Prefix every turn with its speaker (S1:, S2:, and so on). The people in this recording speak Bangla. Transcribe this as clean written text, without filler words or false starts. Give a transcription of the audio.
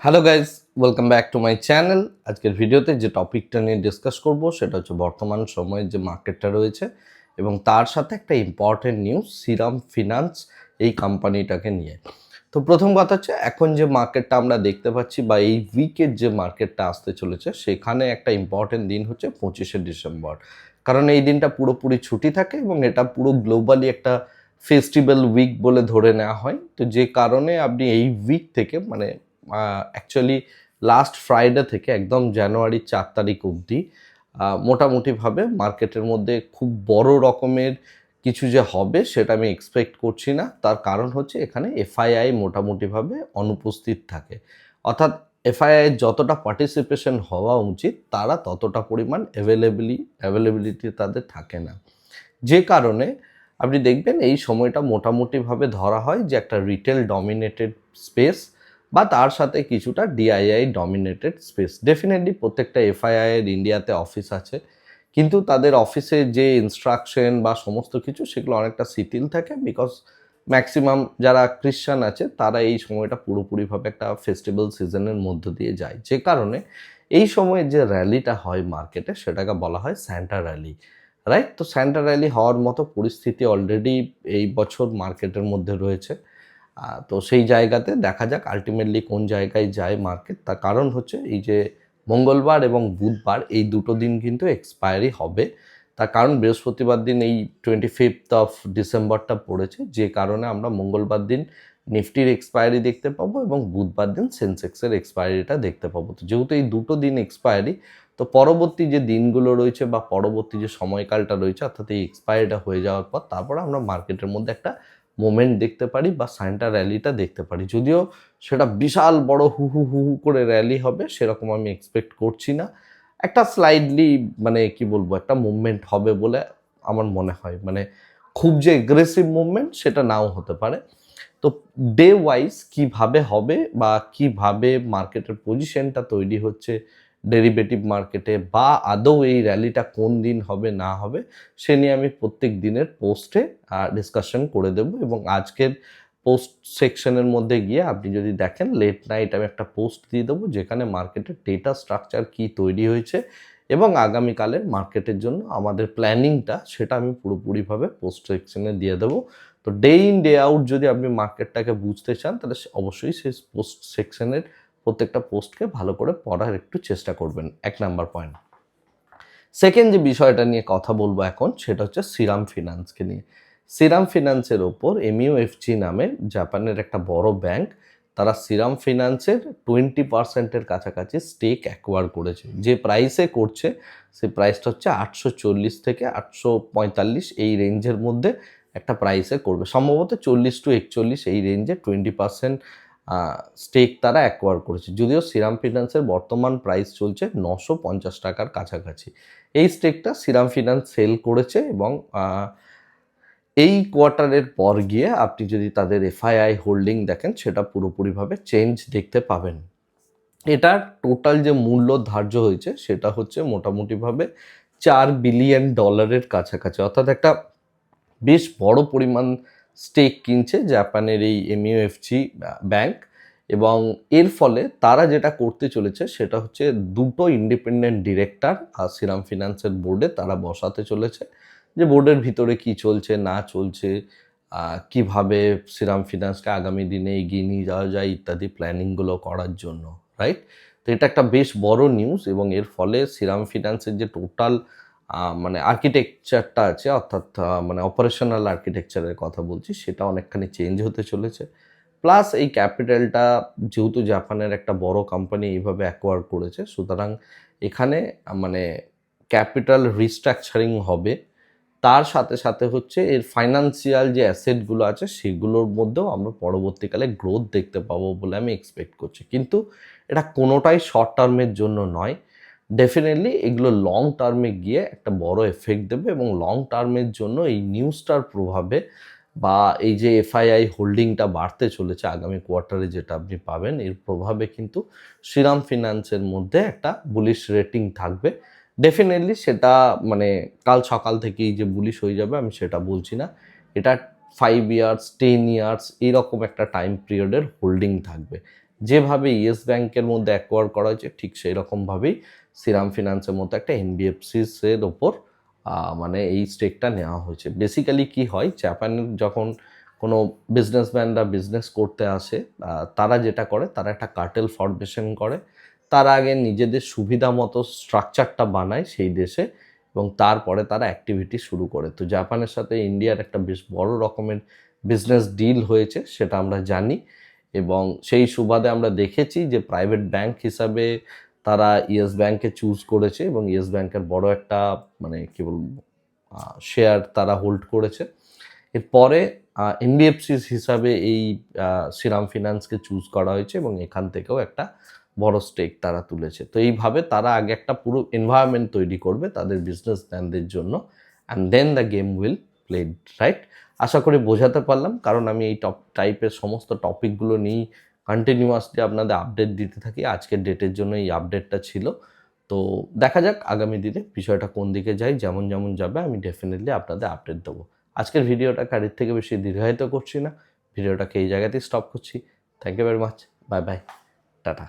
S1: Hello guys, welcome back to my channel. আজকের ভিডিওতে যে টপিকটা নিয়ে ডিসকাস করব সেটা হচ্ছে বর্তমান সময়ে যে মার্কেটটা রয়েছে এবং তার সাথে একটা ইম্পর্টেন্ট নিউজ শ্রীরাম ফিনান্স এই কোম্পানিটাকে নিয়ে। তো প্রথম কথা হচ্ছে এখন যে মার্কেটটা আমরা দেখতে পাচ্ছি বা এই উইকের যে মার্কেটটা আসতে চলেছে সেখানে একটা ইম্পর্টেন্ট দিন হচ্ছে 25শে ডিসেম্বর। কারণ এই দিনটা পুরোপুরি ছুটি থাকে এবং এটা পুরো গ্লোবালি একটা ফেস্টিভ্যাল উইক বলে ধরে নেওয়া হয়। তো যে কারণে আপনি এই উইক থেকে মানে অ্যাকচুয়ালি লাস্ট ফ্রাইডে থেকে একদম জানুয়ারির 4 তারিখ অবধি মোটামুটিভাবে মার্কেটের মধ্যে খুব বড় রকমের কিছু যে হবে সেটা আমি এক্সপেক্ট করছি না। তার কারণ হচ্ছে এখানে এফআইআই মোটামুটিভাবে অনুপস্থিত থাকে। অর্থাৎ এফআইআই যতটা পার্টিসিপেশন হওয়া উচিত তারা ততটা পরিমাণ অ্যাভেলেবিলিটি তাদের থাকে না। যে কারণে আপনি দেখবেন এই সময়টা মোটামুটিভাবে ধরা হয় যে একটা রিটেল ডমিনেটেড স্পেস বা তার সাথে কিছুটা ডিআইআই ডমিনেটেড স্পেস। ডেফিনেটলি প্রত্যেকটা এফআইআই এর ইন্ডিয়াতে অফিস আছে, কিন্তু তাদের অফিসে যে ইনস্ট্রাকশন বা সমস্ত কিছু সেগুলো অনেকটা শিথিল থাকে, বিকজ ম্যাক্সিমাম যারা খ্রিশ্চান আছে তারা এই সময়টা পুরোপুরিভাবে একটা ফেস্টিভ্যাল সিজনের মধ্য দিয়ে যায়। যে কারণে এই সময় যে র্যালিটা হয় মার্কেটে সেটাকে বলা হয় স্যান্টা র্যালি, রাইট? তো স্যান্টা র্যালি হওয়ার মতো পরিস্থিতি অলরেডি এই বছর মার্কেটের মধ্যে রয়েছে। তো সেই জায়গাতে দেখা যাক আলটিমেটলি কোন জায়গায় যায় মার্কেট। তার কারণ হচ্ছে এই যে মঙ্গলবার এবং বুধবার এই দুটো দিন কিন্তু এক্সপায়ারি হবে। তার কারণ বৃহস্পতিবার দিন এই 25th অফ ডিসেম্বরটা পড়েছে, যে কারণে আমরা মঙ্গলবার দিন নিফটির এক্সপায়ারি দেখতে পাবো এবং বুধবার দিন সেন্সেক্সের এক্সপায়ারিটা দেখতে পাবো। তো যেহেতু এই দুটো দিন এক্সপায়ারি, তো পরবর্তী যে দিনগুলো রয়েছে বা পরবর্তী যে সময়কালটা রয়েছে অর্থাৎ এই এক্সপায়ারিটা হয়ে যাওয়ার পর তারপরে আমরা মার্কেটের মধ্যে একটা মোমেন্ট দেখতে পারি বা সান্টা র্যালিটা দেখতে পারি। যদিও সেটা বিশাল বড় হু হু হু হু করে র্যালি হবে সেরকম আমি এক্সপেক্ট করছি না। একটা স্লাইডলি মানে কি বলবো একটা মুভমেন্ট হবে বলে আমার মনে হয়। মানে খুব যে এগ্রেসিভ মুভমেন্ট সেটা নাও হতে পারে। তো ডে ওয়াইজ কিভাবে হবে বা কিভাবে মার্কেটের পজিশনটা তৈরি হচ্ছে ডেরিভেটিভ মার্কেটে বা আদৌ এই র্যালিটা কোন দিন হবে না হবে সে নিয়ে আমি প্রত্যেক দিনের পোস্টে ডিসকাশন করে দেব। এবং আজকের পোস্ট সেকশনের মধ্যে গিয়ে আপনি যদি দেখেন লেট নাইট আমি একটা পোস্ট দিয়ে দেবো যেখানে মার্কেটের ডেটা স্ট্রাকচার কি তৈরি হয়েছে এবং আগামীকালের মার্কেটের জন্য আমাদের প্ল্যানিংটা সেটা আমি পুরোপুরিভাবে পোস্ট সেকশনে দিয়ে দেবো। তো ডে ইন ডে আউট যদি আপনি মার্কেটটাকে বুঝতে চান তাহলে অবশ্যই সেই পোস্ট সেকশনের প্রত্যেকটা পোস্টকে ভালো করে পড়ার একটু চেষ্টা করবেন। 1 নাম্বার পয়েন্ট। সেকেন্ড যে বিষয়টা নিয়ে কথা বলবো এখন সেটা হচ্ছে শ্রীরাম ফিনান্সকে নিয়ে। শ্রীরাম ফিনান্সের ওপর এমইউএফজি নামে জাপানের একটা বড় ব্যাংক তারা শ্রীরাম ফিনান্সের 20% কাছাকাছি স্টেক অ্যাকোয়ার করেছে। যে প্রাইসে করছে সেই প্রাইসটা হচ্ছে 840 থেকে 845 এই রেঞ্জের মধ্যে একটা প্রাইসে করবে, সম্ভবত 40 to 41 এই রেঞ্জে 20% স্টেক তারা অ্যাকোয়ার করেছে। যদিও শ্রীরাম ফিনান্সের বর্তমান প্রাইস চলছে 950 টাকার কাছাকাছি। এই স্টেকটা শ্রীরাম ফিনান্স সেল করেছে এবং এই কোয়ার্টারের পর গিয়ে আপনি যদি তাদের এফআইআই হোল্ডিং দেখেন সেটা পুরোপুরিভাবে চেঞ্জ দেখতে পাবেন। এটার টোটাল যে মূল্য ধার্য হয়েছে সেটা হচ্ছে মোটামুটিভাবে $4 বিলিয়ন কাছাকাছি, অর্থাৎ একটা বেশ বড় পরিমাণ স্টেক কিনছে জাপানের এই এমইউএফজি ব্যাংক। এবং এর ফলে তারা যেটা করতে চলেছে সেটা হচ্ছে দুটো ইন্ডিপেন্ডেন্ট ডিরেক্টর আর শ্রীরাম ফিনান্সের বোর্ডে তারা বসাতে চলেছে, যে বোর্ডের ভিতরে কি চলছে না চলছে, কিভাবে শ্রীরাম ফিনান্সকে আগামী দিনে এগিয়ে নিয়ে যাওয়া যায় ইত্যাদি প্ল্যানিংগুলো করার জন্য, রাইট? তো এটা একটা বেশ বড় নিউজ এবং এর ফলে শ্রীরাম ফিনান্সের যে টোটাল মানে আর্কিটেকচারটা আছে অর্থাৎ মানে অপারেশনাল আর্কিটেকচারের কথা বলছি সেটা অনেকখানি চেঞ্জ হতে চলেছে। প্লাস এই ক্যাপিটালটা যেহেতু জাপানের একটা বড় কোম্পানি এইভাবে অ্যাকোয়ার করেছে সুতরাং এখানে মানে ক্যাপিটাল রিস্ট্রাকচারিং হবে। তার সাথে সাথে হচ্ছে এর ফাইন্যান্সিয়াল যে অ্যাসেটগুলো আছে সেগুলোর মধ্যেও আমরা পরবর্তীকালে গ্রোথ দেখতে পাবো বলে আমি এক্সপেক্ট করছি। কিন্তু এটা কোনোটাই শর্ট টার্মের জন্য নয়। ডেফিনেটলি এগুলো লং টার্মে গিয়ে একটা বড় এফেক্ট দেবে এবং লং টার্মের জন্য এই নিউজটার প্রভাবে বা এই যে এফআইআই হোল্ডিংটা বাড়তে চলেছে আগামী কোয়ার্টারে যেটা আপনি পাবেন এর প্রভাবে কিন্তু শ্রীরাম ফিনান্সের মধ্যে একটা বুলিশ রেটিং থাকবে। ডেফিনেটলি সেটা মানে কাল সকাল থেকেই যে বুলিশ হয়ে যাবে আমি সেটা বলছি না। এটা 5 ইয়ার্স 10 ইয়ার্স এইরকম একটা টাইম পিরিয়ডের হোল্ডিং থাকবে। যেভাবে ইয়েস ব্যাংকের মধ্যে অ্যাকোয়ার করা হয়েছে ঠিক সেই রকমভাবেই শ্রীরাম ফিনান্সের মতো একটা এনবিএফসিসের ওপর মানে এই স্টেকটা নেওয়া হয়েছে। বেসিক্যালি কি হয়, জাপানের যখন কোনো বিজনেসম্যানরা বিজনেস করতে আসে তারা যেটা করে, তারা একটা কার্টেল ফর্মেশন করে। তারা আগে নিজেদের সুবিধা মতো স্ট্রাকচারটা বানায় সেই দেশে, এবং তারপরে তারা অ্যাক্টিভিটি শুরু করে। তো জাপানের সাথে ইন্ডিয়ার একটা বেশ বড় রকমের বিজনেস ডিল হয়েছে, সেটা আমরা জানি। এবং সেই সুবাদে আমরা দেখেছি যে প্রাইভেট ব্যাংক হিসাবে তারা ইয়েস ব্যাংকে চুজ করেছে, এবং ইয়েস ব্যাংকের বড় একটা মানে কি বলবো শেয়ার তারা হোল্ড করেছে। এরপরে এনবিএফসি হিসাবে এই শ্রীরাম ফিনান্সকে চুজ করা হয়েছে, এবং এখান থেকেও একটা বড় স্টেক তারা তুলেছে। তো এইভাবে তারা আগে একটা পুরো এনভায়রনমেন্ট তৈরি করবে তাদের বিজনেসম্যানদের জন্য, and then the game will played, right? আশা করি বোঝাতে পারলাম, কারণ আমি এই টাইপের সমস্ত টপিকগুলো নিয়েই কন্টিনিউয়াসলি আপনাদের আপডেট দিতে থাকি। আজকের ডেটের জন্য এই আপডেটটা ছিল। তো দেখা যাক আগামী দিনে বিষয়টা কোন দিকে যায়। যেমন যেমন যাবে আমি ডেফিনেটলি আপনাদের আপডেট দেবো। আজকের ভিডিওটা কারির থেকে বেশি দীর্ঘায়িত করছি না, ভিডিওটাকে এই জায়গাতেই স্টপ করছি। Thank you very much, bye bye, tata.